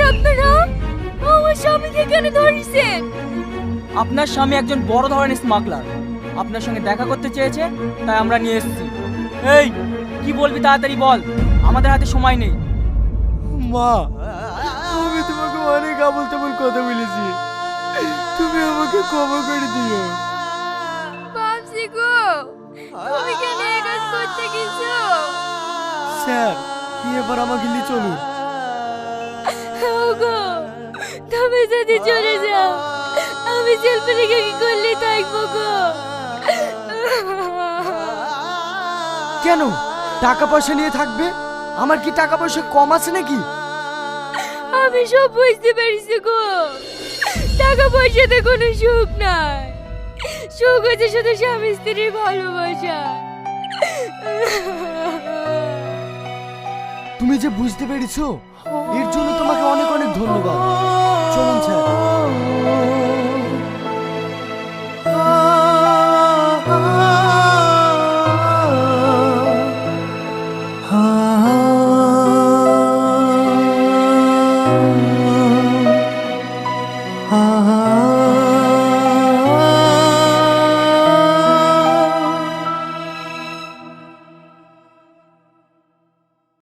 আপনারা আমার স্বামীকে কেন ধরেছেন? আপনার স্বামী একজন বড় ধরনের স্মাগলার, আপনার সঙ্গে দেখা করতে চেয়েছে, তাই আমরা নিয়ে এসেছি। এই, কি বলবি তাড়াতাড়ি বল, আমাদের হাতে সময় নেই। মা, আমি তোমাকে অনেক আবল তাবল কথা বলেছি, তুমি আমাকে ক্ষমা করে দিও। বাপসি গো, তুমি কেন এই কাজ করতে গেছো? স্যার, এবার আমাকে নিয়ে চলুন। ওগো, তুমি যদি চলে যাও আমি জেলপরিকে কি করলে থাকবো গো? কেন টাকা পয়সা নিয়ে থাকবে? আমার কি টাকা পয়সা কম আছে নাকি? আমি সব বুঝতে পেরেছি গো, টাকা পয়সাতে কোনো সুখ নাই, সুখ হচ্ছে শুধু স্বামী স্ত্রীর ভালোবাসা। তুমি যে বুঝতে পেরেছো, এর জন্য তোমাকে অনেক অনেক ধন্যবাদ। চলুন স্যার।